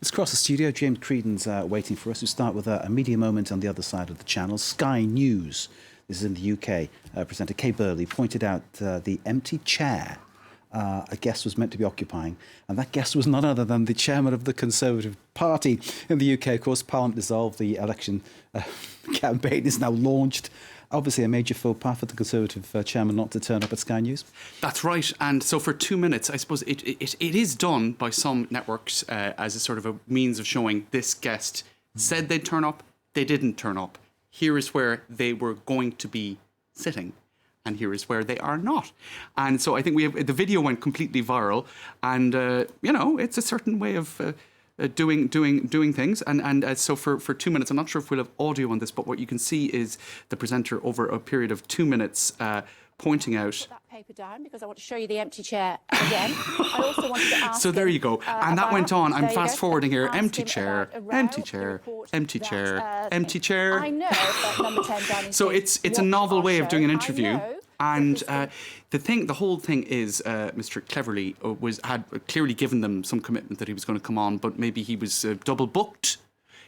Let's cross the studio. James Creedon's waiting for us. We start with a media moment on the other side of the channel. Sky News, this is in the UK. Presenter Kay Burley pointed out the empty chair a guest was meant to be occupying, and that guest was none other than the chairman of the Conservative Party in the UK. Of course, Parliament dissolved, the election campaign is now launched. Obviously a major faux pas for the Conservative chairman not to turn up at Sky News. That's right. And so for 2 minutes, I suppose it is done by some networks as a sort of a means of showing this guest said they'd turn up, they didn't turn up. Here is where they were going to be sitting, and here is where they are not. And so I think the video went completely viral, and it's a certain way of doing things, and so for 2 minutes, I'm not sure if we'll have audio on this, but what you can see is the presenter over a period of 2 minutes pointing out. Put that paper down because I want to show you the empty chair again. I also wanted to ask. So there you go, and that went on. I'm fast forwarding here. Ask Empty him chair, about a row, empty the chair, report empty that, chair, empty chair. I know that number 10 Downing So Street it's a watched novel our way of show. doing an I interview. know And because the whole thing is, Mr. Cleverly had clearly given them some commitment that he was going to come on, but maybe he was double booked.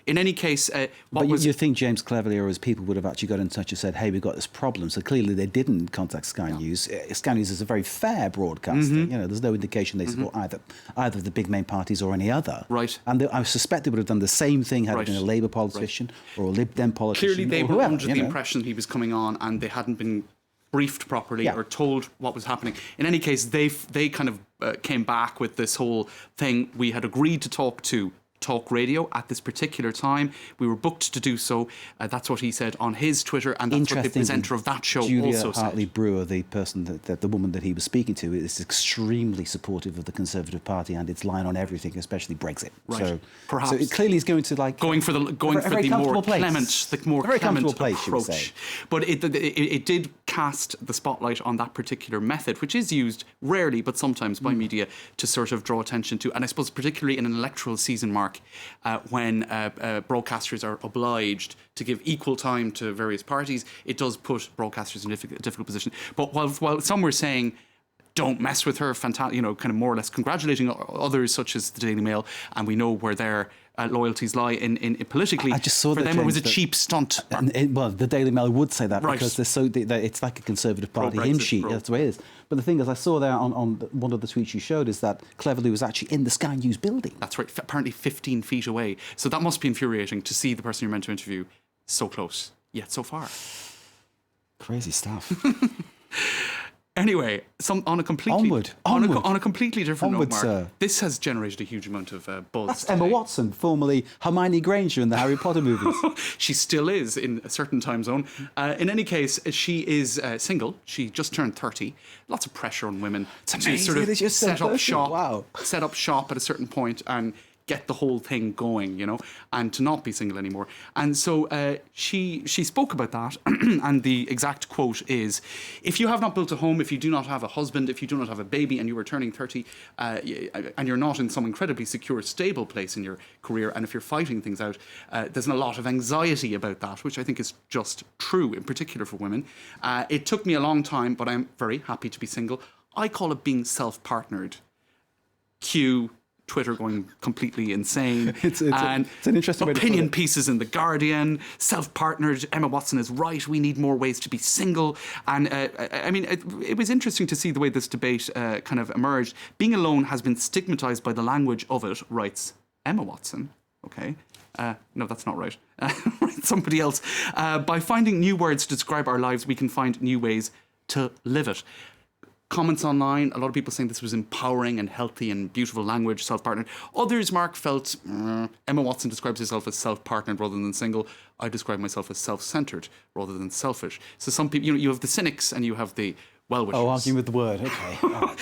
In any case, you think James Cleverly or his people would have actually got in touch and said, "Hey, we've got this problem." So clearly they didn't contact Sky News. Sky News is a very fair broadcaster. There's no indication they support either of the big main parties or any other. Right. And I suspect they would have done the same thing had it been a Labour politician or a Lib Dem politician. Clearly they or were whoever, under the impression he was coming on, and they hadn't been briefed properly or told what was happening. In any case, they kind of came back with this whole thing. We had agreed to talk to Talk Radio at this particular time. We were booked to do so. That's what he said on his Twitter, and that's what the presenter of that show Julia also Hartley said. Brewer, the person the woman that he was speaking to, is extremely supportive of the Conservative Party and its line on everything, especially Brexit. Right. So perhaps it clearly he's going to going for the more clement approach. But it did cast the spotlight on that particular method, which is used rarely but sometimes by media to sort of draw attention to, and I suppose particularly in an electoral season, Mark, when broadcasters are obliged to give equal time to various parties, it does put broadcasters in a difficult position. But while some were saying, don't mess with her, fantastic, kind of more or less congratulating others, such as the Daily Mail, and we know where their loyalties lie in politically. I just saw for that, them, James, it was a cheap stunt. Well, the Daily Mail would say that Right. because it's like a Conservative Party hymn sheet. That's the way it is. But the thing is, I saw there on one of the tweets you showed is that Cleverly was actually in the Sky News building. That's right, apparently 15 feet away. So that must be infuriating to see the person you're meant to interview so close, yet so far. Crazy stuff. Anyway, on a completely different note, Mark, sir. this has generated a huge amount of buzz. That's Emma Watson, formerly Hermione Granger in the Harry Potter movies. She still is in a certain time zone. In any case, she is single. She just turned 30. Lots of pressure on women to sort of set up shop at a certain point and get the whole thing going, and to not be single anymore. And so she spoke about that, and the exact quote is, if you have not built a home, if you do not have a husband, if you do not have a baby, and you are turning 30, and you're not in some incredibly secure, stable place in your career, and if you're fighting things out, there's a lot of anxiety about that, which I think is just true, in particular for women. It took me a long time, but I'm very happy to be single. I call it being self-partnered. Cue Twitter going completely insane. It's an interesting opinion pieces in The Guardian, self-partnered, Emma Watson is right, we need more ways to be single. And it was interesting to see the way this debate kind of emerged. Being alone has been stigmatised by the language of it, writes Emma Watson. Okay. No, that's not right. Somebody else. By finding new words to describe our lives, we can find new ways to live it. Comments online, a lot of people saying this was empowering and healthy and beautiful language, self-partnered. Others, Mark, felt Emma Watson describes herself as self-partnered rather than single. I describe myself as self-centred rather than selfish. So some people, you have the cynics and you have the well-wishers. Oh, arguing with the word, okay. Oh.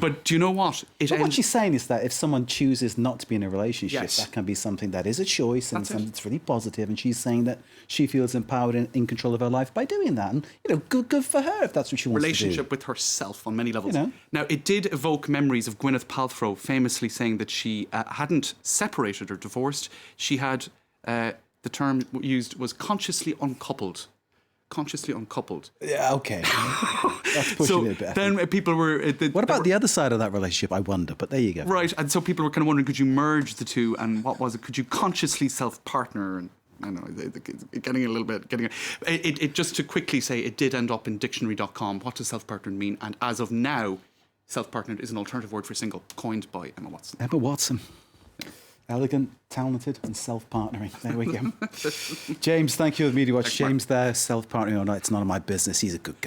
But do you know what? What she's saying is that if someone chooses not to be in a relationship, that can be something that is a choice and something that's really positive. And she's saying that she feels empowered and in control of her life by doing that. And, good for her if that's what she wants to do. Relationship with herself on many levels. Now, it did evoke memories of Gwyneth Paltrow famously saying that she hadn't separated or divorced. She had, the term used was consciously uncoupled. consciously uncoupled. Yeah, okay. That's pushing it a bit. Then people were... what about the other side of that relationship, I wonder? But there you go. Right, and so people were kind of wondering, could you merge the two? And what was it? Could you consciously self-partner? And I don't know, getting a little bit... It just to quickly say, it did end up in dictionary.com. What does self-partner mean? And as of now, self-partnered is an alternative word for single, coined by Emma Watson. Emma Watson. Elegant, talented, and self-partnering. There we go. James, thank you for the Media Watch. James there, self-partnering or not, it's none of my business. He's a good guy.